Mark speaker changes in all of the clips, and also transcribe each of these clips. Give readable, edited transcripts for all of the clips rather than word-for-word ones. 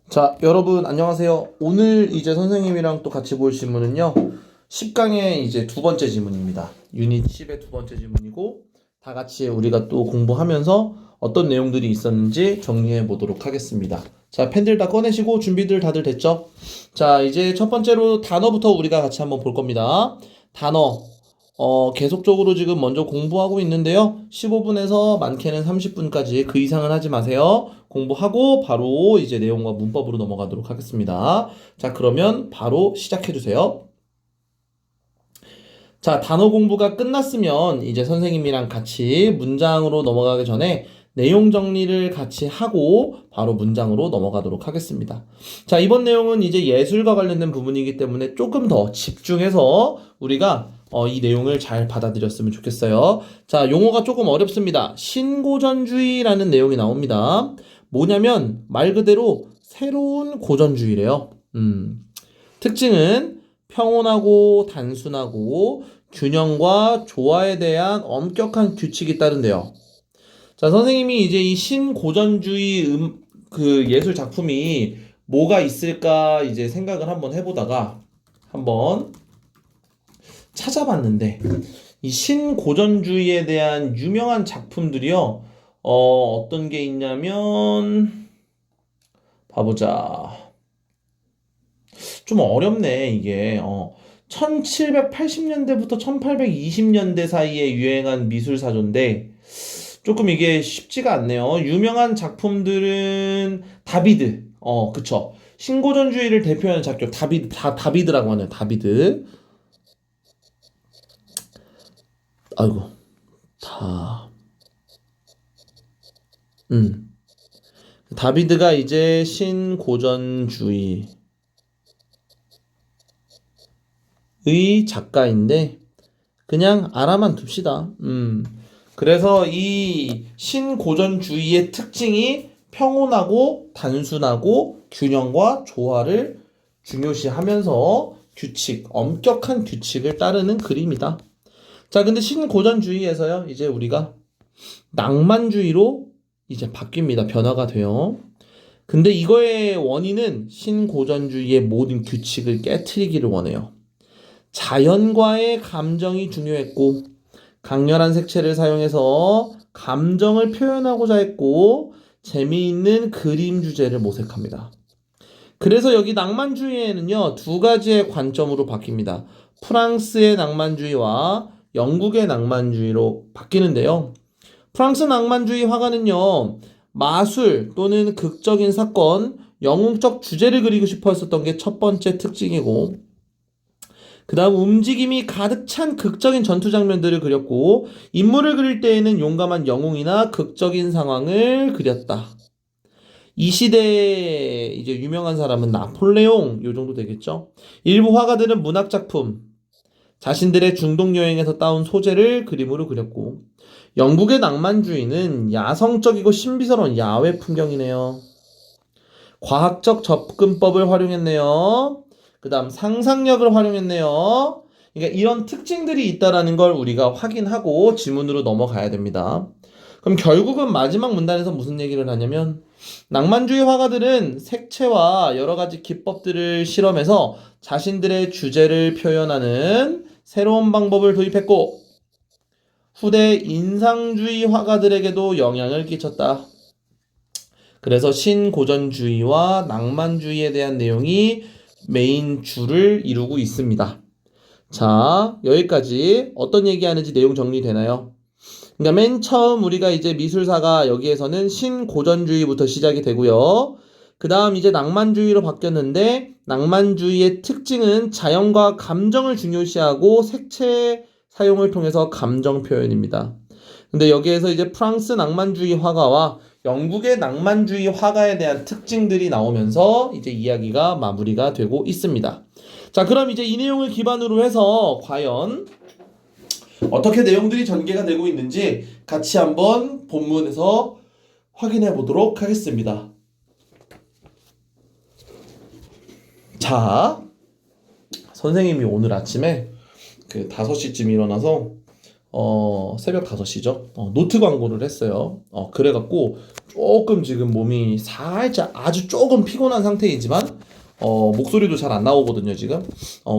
Speaker 1: 자, 여러분 안녕하세요. 오늘 이제 선생님이랑 또 같이 볼 질문은요. 10강의 이제 두 번째 질문입니다. 유닛 10의 두 번째 질문이고 다 같이 우리가 또 공부하면서 어떤 내용들이 있었는지 정리해 보도록 하겠습니다. 자, 펜들 다 꺼내시고 준비들 다들 됐죠? 자, 이제 첫 번째로 단어부터 우리가 같이 한번 볼 겁니다. 단어. 계속적으로 지금 먼저 공부하고 있는데요. 15분에서 많게는 30분까지 그 이상은 하지 마세요. 공부하고 바로 이제 내용과 문법으로 넘어가도록 하겠습니다. 자, 그러면 바로 시작해 주세요. 자, 단어 공부가 끝났으면 이제 선생님이랑 같이 문장으로 넘어가기 전에 내용 정리를 같이 하고 바로 문장으로 넘어가도록 하겠습니다. 자, 이번 내용은 이제 예술과 관련된 부분이기 때문에 조금 더 집중해서 우리가 이 내용을 잘 받아들였으면 좋겠어요. 자, 용어가 조금 어렵습니다. 신고전주의라는 내용이 나옵니다. 뭐냐면 말 그대로 새로운 고전주의래요. 특징은 평온하고 단순하고 균형과 조화에 대한 엄격한 규칙이 따른대요. 자, 선생님이 이제 이 신고전주의 그 예술 작품이 뭐가 있을까 이제 생각을 한번 해보다가 한번 찾아봤는데 이 신고전주의에 대한 유명한 작품들이요. 어떤 게 있냐면 봐보자. 좀 어렵네 이게. 1780년대부터 1820년대 사이에 유행한 미술사조인데 조금 이게 쉽지가 않네요. 유명한 작품들은 다비드. 그쵸. 신고전주의를 대표하는 작곡 다비드라고 하네요. 다비드. 아이고. 다. 음. 다비드가 이제 신고전주의의 작가인데 그냥 알아만 둡시다. 그래서 이 신고전주의의 특징이 평온하고 단순하고 균형과 조화를 중요시하면서 엄격한 규칙을 따르는 그림이다. 자, 근데 신고전주의에서요, 이제 우리가 낭만주의로 이제 바뀝니다. 변화가 돼요. 근데 이거의 원인은 신고전주의의 모든 규칙을 깨트리기를 원해요. 자연과의 감정이 중요했고, 강렬한 색채를 사용해서 감정을 표현하고자 했고, 재미있는 그림 주제를 모색합니다. 그래서 여기 낭만주의에는요, 두 가지의 관점으로 바뀝니다. 프랑스의 낭만주의와 영국의 낭만주의로 바뀌는데요. 프랑스 낭만주의 화가는요, 마술 또는 극적인 사건, 영웅적 주제를 그리고 싶어 했었던 게 첫 번째 특징이고, 그 다음 움직임이 가득 찬 극적인 전투 장면들을 그렸고, 인물을 그릴 때에는 용감한 영웅이나 극적인 상황을 그렸다. 이 시대에 이제 유명한 사람은 나폴레옹 요 정도 되겠죠. 일부 화가들은 문학 작품, 자신들의 중동 여행에서 따온 소재를 그림으로 그렸고, 영국의 낭만주의는 야성적이고 신비스러운 야외 풍경이네요. 과학적 접근법을 활용했네요. 그 다음 상상력을 활용했네요. 그러니까 이런 특징들이 있다라는 걸 우리가 확인하고 지문으로 넘어가야 됩니다. 그럼 결국은 마지막 문단에서 무슨 얘기를 하냐면 낭만주의 화가들은 색채와 여러 가지 기법들을 실험해서 자신들의 주제를 표현하는 새로운 방법을 도입했고 후대 인상주의 화가들에게도 영향을 끼쳤다. 그래서 신고전주의와 낭만주의에 대한 내용이 메인 줄을 이루고 있습니다. 자, 여기까지 어떤 얘기하는지 내용 정리되나요? 그러니까 맨 처음 우리가 이제 미술사가 여기에서는 신고전주의부터 시작이 되고요. 그 다음 이제 낭만주의로 바뀌었는데 낭만주의의 특징은 자연과 감정을 중요시하고 색채 사용을 통해서 감정 표현입니다. 근데 여기에서 이제 프랑스 낭만주의 화가와 영국의 낭만주의 화가에 대한 특징들이 나오면서 이제 이야기가 마무리가 되고 있습니다. 자, 그럼 이제 이 내용을 기반으로 해서 과연 어떻게 내용들이 전개가 되고 있는지 같이 한번 본문에서 확인해 보도록 하겠습니다. 자, 선생님이 오늘 아침에 그 5시쯤 일어나서 새벽 5시죠. 노트 광고를 했어요. 그래갖고 조금 지금 몸이 살짝 아주 조금 피곤한 상태이지만 목소리도 잘 안 나오거든요, 지금.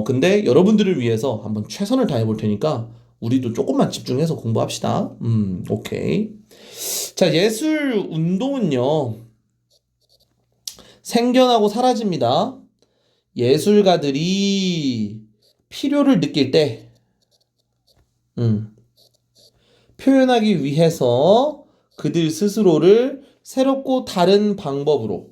Speaker 1: 근데 여러분들을 위해서 한번 최선을 다해 볼 테니까 우리도 조금만 집중해서 공부합시다. 오케이. 자, 예술 운동은요, 생겨나고 사라집니다. 예술가들이 필요를 느낄 때, 표현하기 위해서 그들 스스로를 새롭고 다른 방법으로.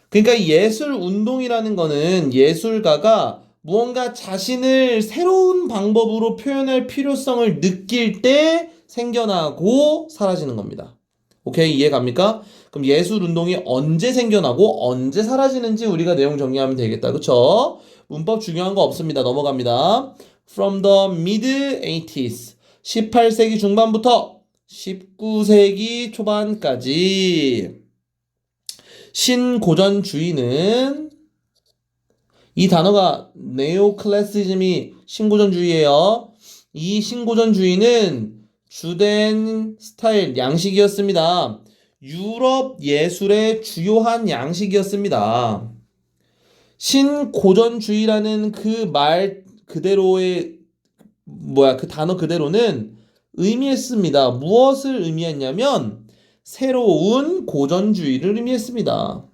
Speaker 1: 그러니까 이 예술 운동이라는 거는 예술가가 무언가 자신을 새로운 방법으로 표현할 필요성을 느낄 때 생겨나고 사라지는 겁니다. 오케이, 이해 갑니까? 그럼 예술 운동이 언제 생겨나고 언제 사라지는지 우리가 내용 정리하면 되겠다. 그쵸? 문법 중요한 거 없습니다. 넘어갑니다. From the mid-80s 18세기 중반부터 19세기 초반까지 신고전주의는, 이 단어가 네오클래시즘이 신고전주의예요. 이 신고전주의는 주된 스타일 양식이었습니다. 유럽 예술의 주요한 양식이었습니다. 신고전주의라는 그 말 그대로의 그 단어 그대로는 의미했습니다. 무엇을 의미했냐면 새로운 고전주의를 의미했습니다.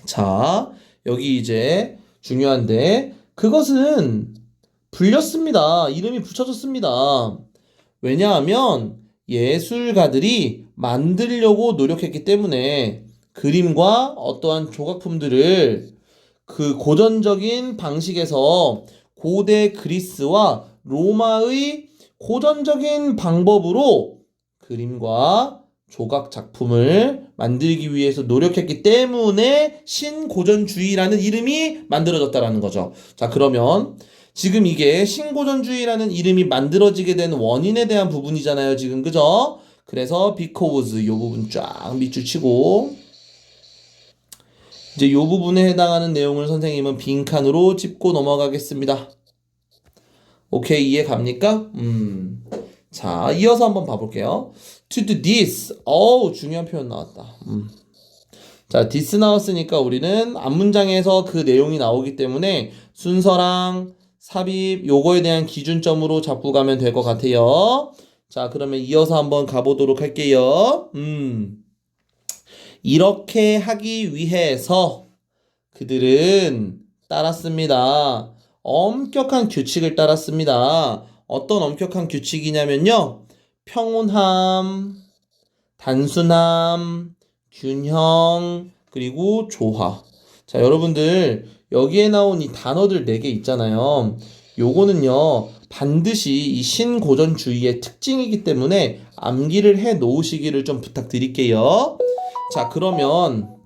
Speaker 1: 자, 여기 이제 중요한데 그것은 불렸습니다. 이름이 붙여졌습니다. 왜냐하면 예술가들이 만들려고 노력했기 때문에 그림과 어떠한 조각품들을 그 고전적인 방식에서 고대 그리스와 로마의 고전적인 방법으로 그림과 조각 작품을 만들기 위해서 노력했기 때문에 신고전주의라는 이름이 만들어졌다라는 거죠. 자, 그러면 지금 이게 신고전주의라는 이름이 만들어지게 된 원인에 대한 부분이잖아요, 지금. 그죠? 그래서 because 이 부분 쫙 밑줄 치고 이제 이 부분에 해당하는 내용을 선생님은 빈칸으로 짚고 넘어가겠습니다. 오케이, 이해 갑니까? 자, 이어서 한번 봐볼게요. To do this. 중요한 표현 나왔다. 자, this 나왔으니까 우리는 앞문장에서 그 내용이 나오기 때문에 순서랑 삽입 요거에 대한 기준점으로 잡고 가면 될 것 같아요. 자, 그러면 이어서 한번 가보도록 할게요. 이렇게 하기 위해서 그들은 따랐습니다. 엄격한 규칙을 따랐습니다. 어떤 엄격한 규칙이냐면요, 평온함, 단순함, 균형, 그리고 조화. 자, 여러분들 여기에 나온 이 단어들 4개 있잖아요. 요거는요 반드시 이 신고전주의의 특징이기 때문에 암기를 해 놓으시기를 좀 부탁드릴게요. 자, 그러면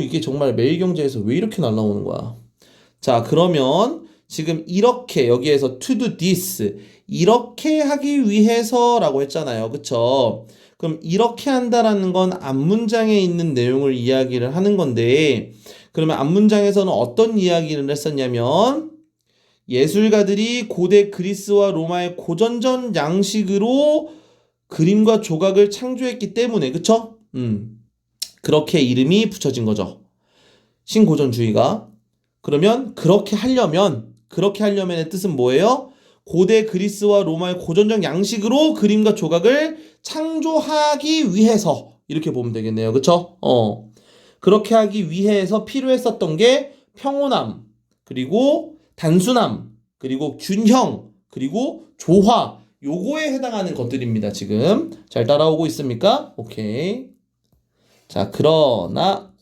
Speaker 1: 이게 정말 매일경제에서 왜 이렇게 날라오는 거야. 자, 그러면 지금 이렇게 여기에서 to do this 이렇게 하기 위해서라고 했잖아요. 그쵸? 그럼 이렇게 한다라는 건 앞문장에 있는 내용을 이야기를 하는 건데, 그러면 앞문장에서는 어떤 이야기를 했었냐면 예술가들이 고대 그리스와 로마의 고전적 양식으로 그림과 조각을 창조했기 때문에, 그쵸? 그렇게 이름이 붙여진 거죠. 신고전주의가. 그러면 그렇게 하려면의 뜻은 뭐예요? 고대 그리스와 로마의 고전적 양식으로 그림과 조각을 창조하기 위해서, 이렇게 보면 되겠네요. 그쵸? 그렇게 하기 위해서 필요했었던 게 평온함, 그리고 단순함, 그리고 균형, 그리고 조화, 요거에 해당하는 것들입니다. 지금 잘 따라오고 있습니까? 오케이. 자, 그러나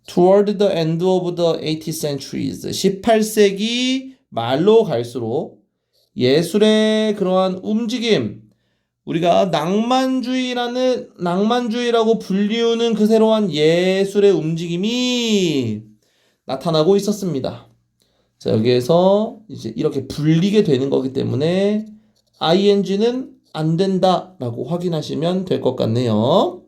Speaker 1: toward the end of the 18th centuries 18세기 말로 갈수록 예술의 그러한 움직임, 우리가 낭만주의라고 불리우는 그 새로운 예술의 움직임이 나타나고 있었습니다. 자, 여기에서 이제 이렇게 불리게 되는 거기 때문에 ing는 안 된다라고 확인하시면 될 것 같네요.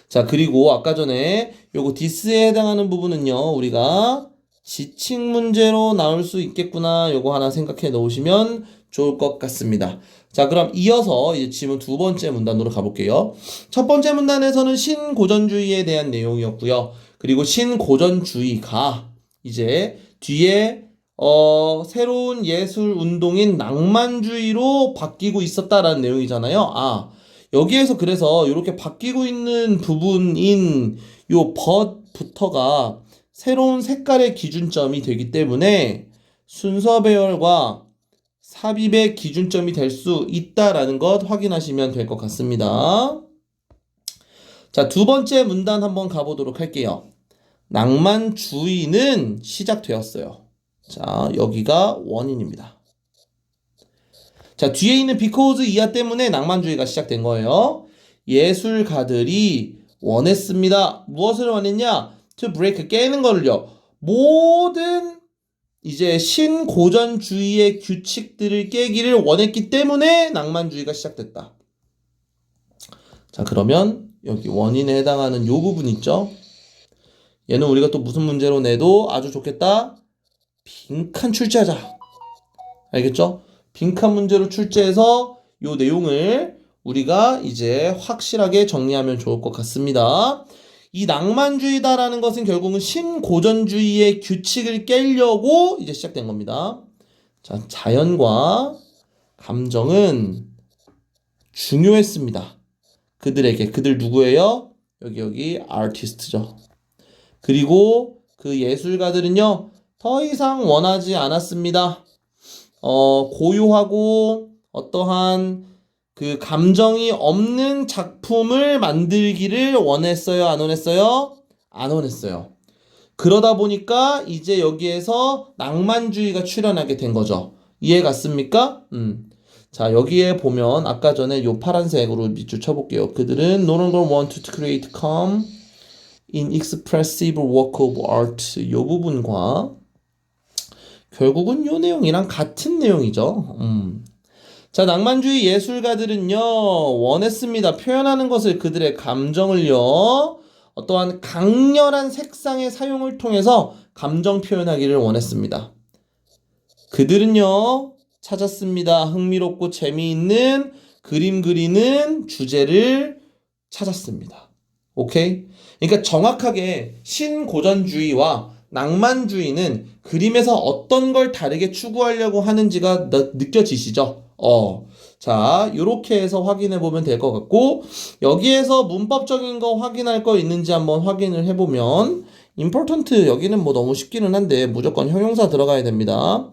Speaker 1: 자, 그리고 아까 전에 요거 this에 해당하는 부분은요, 우리가 지칭 문제로 나올 수 있겠구나, 요거 하나 생각해 놓으시면 좋을 것 같습니다. 자, 그럼 이어서 이제 지문 두 번째 문단으로 가볼게요. 첫 번째 문단에서는 신고전주의에 대한 내용이었고요. 그리고 신고전주의가 이제 뒤에 새로운 예술 운동인 낭만주의로 바뀌고 있었다라는 내용이잖아요. 여기에서 그래서 이렇게 바뀌고 있는 부분인 요 but부터가 새로운 색깔의 기준점이 되기 때문에 순서 배열과 삽입의 기준점이 될 수 있다라는 것 확인하시면 될 것 같습니다. 자, 두 번째 문단 한번 가보도록 할게요. 낭만주의는 시작되었어요. 자, 여기가 원인입니다. 자, 뒤에 있는 because 이하 때문에 낭만주의가 시작된 거예요. 예술가들이 원했습니다. 무엇을 원했냐? To break, 깨는 걸요. 모든 이제 신고전주의의 규칙들을 깨기를 원했기 때문에 낭만주의가 시작됐다. 자, 그러면 여기 원인에 해당하는 요 부분 있죠? 얘는 우리가 또 무슨 문제로 내도 아주 좋겠다. 빈칸 출제하자. 알겠죠? 빈칸 문제로 출제해서 요 내용을 우리가 이제 확실하게 정리하면 좋을 것 같습니다. 이 낭만주의다라는 것은 결국은 신고전주의의 규칙을 깨려고 이제 시작된 겁니다. 자, 자연과 감정은 중요했습니다. 그들 누구예요? 여기 아티스트죠. 그리고 그 예술가들은요, 더 이상 원하지 않았습니다. 고요하고 어떠한 그 감정이 없는 작품을 만들기를 원했어요? 안 원했어요? 안 원했어요. 그러다 보니까 이제 여기에서 낭만주의가 출현하게 된 거죠. 이해 갔습니까? 자, 여기에 보면 아까 전에 요 파란색으로 밑줄 쳐볼게요. 그들은 no longer want to create calm, inexpressive work of art. 요 부분과 결국은 요 내용이랑 같은 내용이죠. 자, 낭만주의 예술가들은요, 원했습니다. 표현하는 것을 그들의 감정을요, 어떠한 강렬한 색상의 사용을 통해서 감정 표현하기를 원했습니다. 그들은요, 찾았습니다. 흥미롭고 재미있는 그림 그리는 주제를 찾았습니다. 오케이? 그러니까 정확하게 신고전주의와 낭만주의는 그림에서 어떤 걸 다르게 추구하려고 하는지가 느껴지시죠? 자, 요렇게 해서 확인해 보면 될 것 같고, 여기에서 문법적인 거 확인할 거 있는지 한번 확인을 해보면, important 여기는 뭐 너무 쉽기는 한데 무조건 형용사 들어가야 됩니다.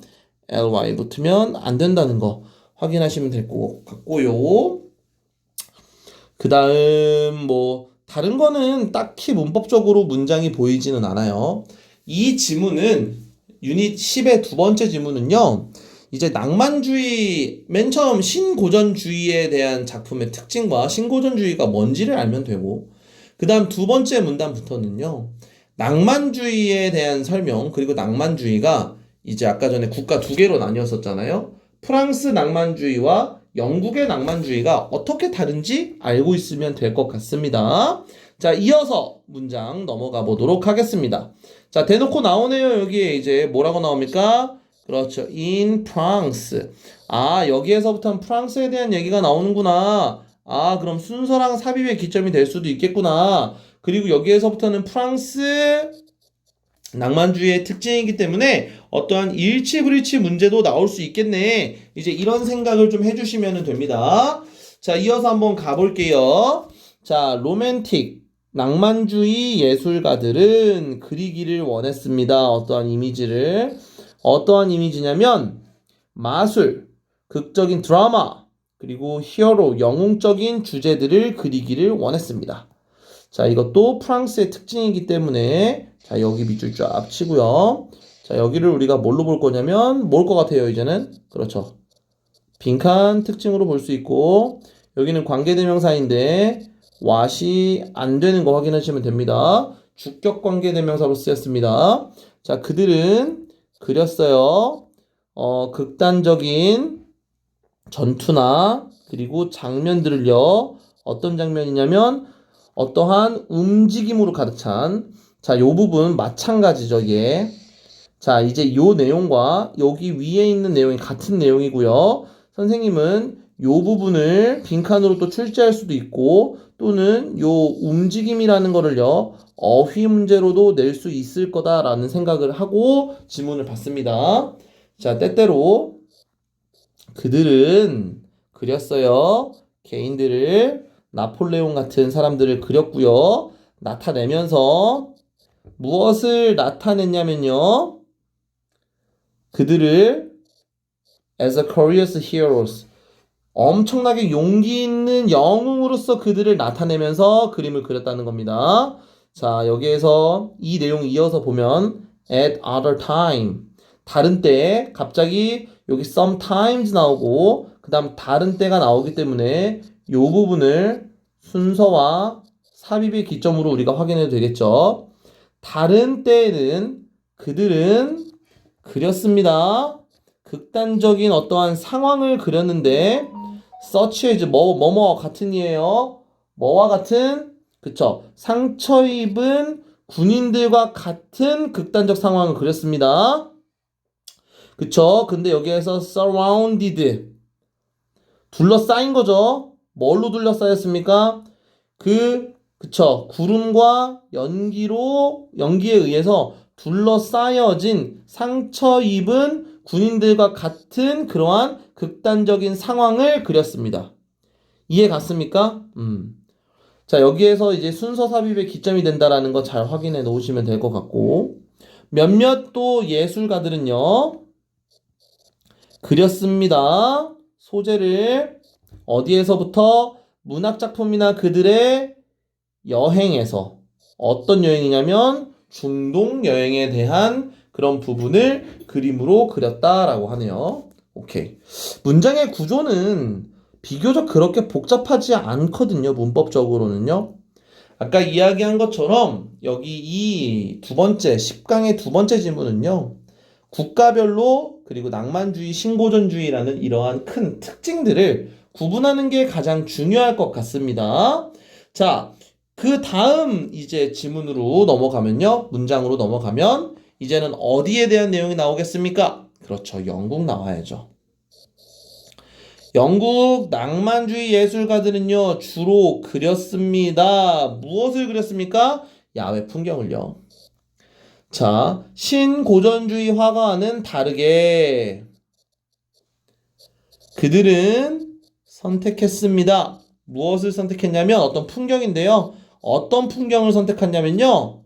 Speaker 1: ly 붙으면 안 된다는 거 확인하시면 될 것 같고요. 그 다음 뭐 다른 거는 딱히 문법적으로 문장이 보이지는 않아요. 이 지문은 유닛 10의 두 번째 지문은요, 이제 낭만주의, 맨 처음 신고전주의에 대한 작품의 특징과 신고전주의가 뭔지를 알면 되고, 그 다음 두 번째 문단부터는요, 낭만주의에 대한 설명, 그리고 낭만주의가 이제 아까 전에 국가 두 개로 나뉘었었잖아요. 프랑스 낭만주의와 영국의 낭만주의가 어떻게 다른지 알고 있으면 될 것 같습니다. 자, 이어서 문장 넘어가 보도록 하겠습니다. 자, 대놓고 나오네요. 여기에 이제 뭐라고 나옵니까? 그렇죠. In France. 여기에서부터는 프랑스에 대한 얘기가 나오는구나. 그럼 순서랑 삽입의 기점이 될 수도 있겠구나. 그리고 여기에서부터는 프랑스 낭만주의의 특징이기 때문에 어떠한 일치불일치 문제도 나올 수 있겠네. 이제 이런 생각을 좀 해주시면 됩니다. 자, 이어서 한번 가볼게요. 자, 로맨틱 낭만주의 예술가들은 그리기를 원했습니다. 어떠한 이미지를. 어떠한 이미지냐면 마술, 극적인 드라마, 그리고 히어로, 영웅적인 주제들을 그리기를 원했습니다. 자, 이것도 프랑스의 특징이기 때문에 자, 여기 밑줄 쫙 치고요. 자, 여기를 우리가 뭘로 볼 거냐면 뭘 것 같아요, 이제는? 그렇죠. 빈칸 특징으로 볼 수 있고, 여기는 관계대명사인데 what이 안 되는 거 확인하시면 됩니다. 주격 관계대명사로 쓰였습니다. 자, 그들은 그렸어요. 극단적인 전투나 그리고 장면들을요. 어떤 장면이냐면 어떠한 움직임으로 가득 찬, 자, 요 부분 마찬가지죠, 얘. 자, 이제 요 내용과 여기 위에 있는 내용이 같은 내용이고요. 선생님은 요 부분을 빈칸으로 또 출제할 수도 있고 또는 요 움직임이라는 거를요 어휘 문제로도 낼 수 있을 거다라는 생각을 하고 지문을 봤습니다. 자, 때때로 그들은 그렸어요. 개인들을 나폴레옹 같은 사람들을 그렸고요. 나타내면서 무엇을 나타냈냐면요. 그들을 as a courageous heroes 엄청나게 용기 있는 영웅으로서 그들을 나타내면서 그림을 그렸다는 겁니다. 자, 여기에서 이 내용 이어서 보면 at other time 다른 때에 갑자기 여기 sometimes 나오고 그 다음 다른 때가 나오기 때문에 이 부분을 순서와 삽입의 기점으로 우리가 확인해도 되겠죠. 다른 때에는 그들은 그렸습니다. 극단적인 어떠한 상황을 그렸는데 such as 뭐뭐 같은 이에요. 뭐와 같은 그쵸. 상처 입은 군인들과 같은 극단적 상황을 그렸습니다. 그쵸. 근데 여기에서 surrounded 둘러싸인 거죠. 뭘로 둘러싸였습니까? 그쵸. 구름과 연기에 의해서 둘러싸여진 상처 입은 군인들과 같은 그러한 극단적인 상황을 그렸습니다. 이해 갔습니까? 자, 여기에서 이제 순서 삽입의 기점이 된다라는 거 잘 확인해 놓으시면 될 것 같고 몇몇 또 예술가들은요 그렸습니다. 소재를 어디에서부터 문학작품이나 그들의 여행에서 어떤 여행이냐면 중동 여행에 대한 그런 부분을 그림으로 그렸다라고 하네요. 오케이. 문장의 구조는 비교적 그렇게 복잡하지 않거든요. 문법적으로는요. 아까 이야기한 것처럼 여기 이 두 번째 10강의 두 번째 지문은요. 국가별로 그리고 낭만주의, 신고전주의라는 이러한 큰 특징들을 구분하는 게 가장 중요할 것 같습니다. 자, 그 다음 이제 지문으로 넘어가면요. 문장으로 넘어가면 이제는 어디에 대한 내용이 나오겠습니까? 그렇죠. 영국 나와야죠. 영국 낭만주의 예술가들은요. 주로 그렸습니다. 무엇을 그렸습니까? 야외 풍경을요. 자, 신고전주의 화가와는 다르게 그들은 선택했습니다. 무엇을 선택했냐면 어떤 풍경인데요. 어떤 풍경을 선택했냐면요.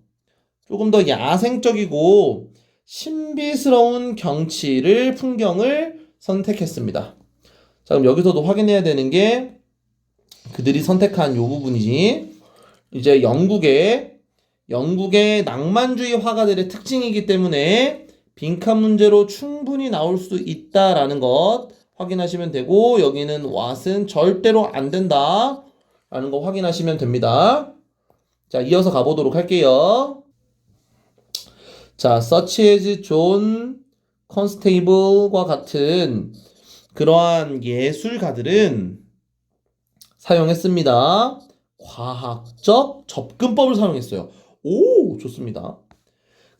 Speaker 1: 조금 더 야생적이고 신비스러운 풍경을 선택했습니다. 자, 그럼 여기서도 확인해야 되는 게 그들이 선택한 요 부분이지. 이제 영국의 낭만주의 화가들의 특징이기 때문에 빈칸 문제로 충분히 나올 수 있다라는 것 확인하시면 되고 여기는 what은 절대로 안 된다 라는 거 확인하시면 됩니다. 자, 이어서 가보도록 할게요. 자, such as John Constable과 같은 그러한 예술가들은 사용했습니다. 과학적 접근법을 사용했어요. 오, 좋습니다.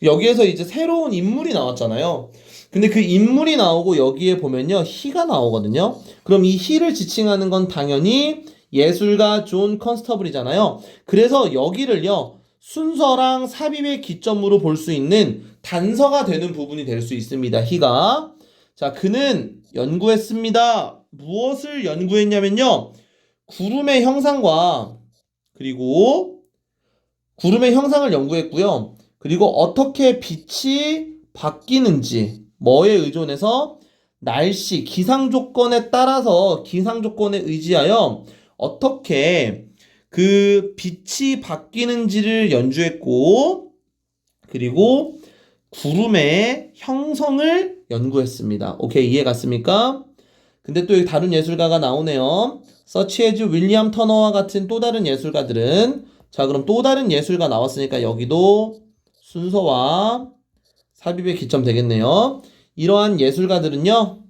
Speaker 1: 여기에서 이제 새로운 인물이 나왔잖아요. 근데 그 인물이 나오고 여기에 보면요. he가 나오거든요. 그럼 이 he를 지칭하는 건 당연히 예술가 존 컨스터블이잖아요. 그래서 여기를요. 순서랑 삽입의 기점으로 볼 수 있는 단서가 되는 부분이 될 수 있습니다. he가. 자, 그는 연구했습니다. 무엇을 연구했냐면요. 구름의 형상과 그리고 구름의 형상을 연구했고요. 그리고 어떻게 빛이 바뀌는지 뭐에 의존해서 날씨, 기상 조건에 따라서 기상 조건에 의지하여 어떻게 그 빛이 바뀌는지를 연구했고 그리고 구름의 형성을 연구했습니다. 오케이, 이해 갔습니까? 근데 또 여기 다른 예술가가 나오네요. 서치 에즈 윌리엄 터너와 같은 또 다른 예술가들은 자, 그럼 또 다른 예술가 나왔으니까 여기도 순서와 삽입의 기점 되겠네요. 이러한 예술가들은요.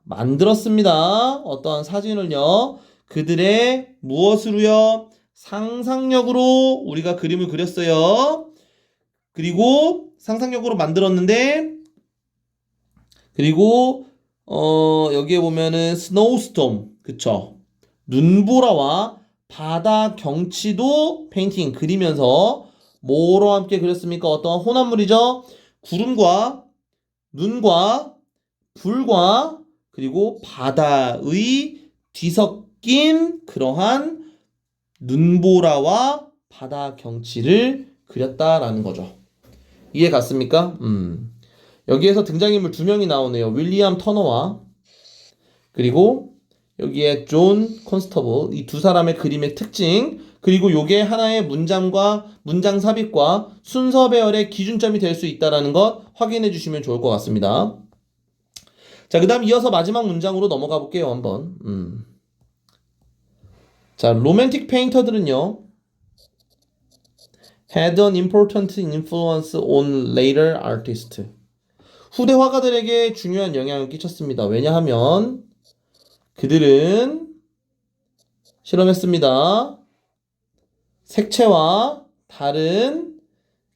Speaker 1: 만들었습니다. 어떠한 사진을요. 그들의 무엇으로요? 상상력으로 우리가 그림을 그렸어요. 그리고 상상력으로 만들었는데 그리고 여기에 보면은 스노우스톰 그쵸? 눈보라와 바다 경치도 페인팅 그리면서 뭐로 함께 그렸습니까? 어떠한 혼합물이죠? 구름과 눈과 불과 그리고 바다의 뒤섞인 그러한 눈보라와 바다 경치를 그렸다라는 거죠. 이해 갔습니까? 여기에서 등장인물 두 명이 나오네요. 윌리엄 터너와 그리고 여기에 존 콘스터블 이 두 사람의 그림의 특징 그리고 요게 하나의 문장과 문장 삽입과 순서 배열의 기준점이 될 수 있다는 것 확인해 주시면 좋을 것 같습니다. 자, 그 다음 이어서 마지막 문장으로 넘어가 볼게요. 한번. 자, 로맨틱 페인터들은요. had an important influence on later artists. 후대 화가들에게 중요한 영향을 끼쳤습니다. 왜냐하면 그들은 실험했습니다. 색채와 다른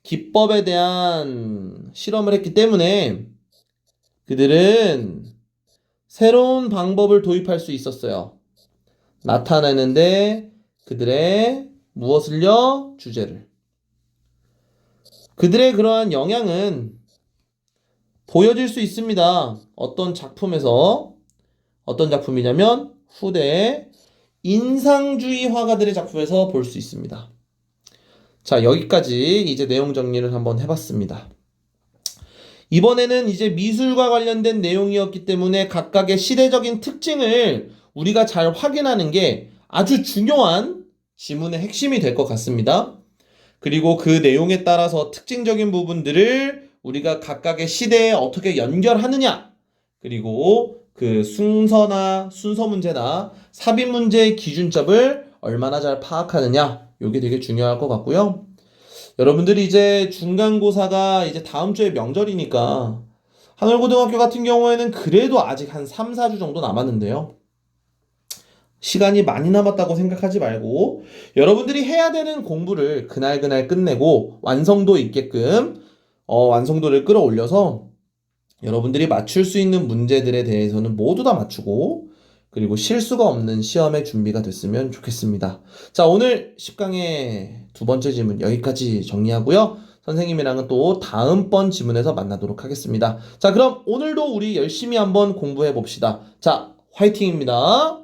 Speaker 1: 기법에 대한 실험을 했기 때문에 그들은 새로운 방법을 도입할 수 있었어요. 나타내는데 그들의 무엇을요? 주제를. 그들의 그러한 영향은 보여질 수 있습니다. 어떤 작품에서 어떤 작품이냐면 후대의 인상주의 화가들의 작품에서 볼 수 있습니다. 자, 여기까지 이제 내용 정리를 한번 해봤습니다. 이번에는 이제 미술과 관련된 내용이었기 때문에 각각의 시대적인 특징을 우리가 잘 확인하는 게 아주 중요한 지문의 핵심이 될 것 같습니다. 그리고 그 내용에 따라서 특징적인 부분들을 우리가 각각의 시대에 어떻게 연결하느냐 그리고 그 순서 문제나 삽입 문제의 기준점을 얼마나 잘 파악하느냐 이게 되게 중요할 것 같고요. 여러분들이 이제 중간고사가 이제 다음 주에 명절이니까 하늘고등학교 같은 경우에는 그래도 아직 한 3, 4주 정도 남았는데요. 시간이 많이 남았다고 생각하지 말고 여러분들이 해야 되는 공부를 그날 끝내고 완성도 있게끔 완성도를 끌어올려서 여러분들이 맞출 수 있는 문제들에 대해서는 모두 다 맞추고 그리고 실수가 없는 시험의 준비가 됐으면 좋겠습니다. 자, 오늘 10강의 두 번째 지문 여기까지 정리하고요. 선생님이랑은 또 다음번 지문에서 만나도록 하겠습니다. 자, 그럼 오늘도 우리 열심히 한번 공부해 봅시다. 자, 화이팅입니다.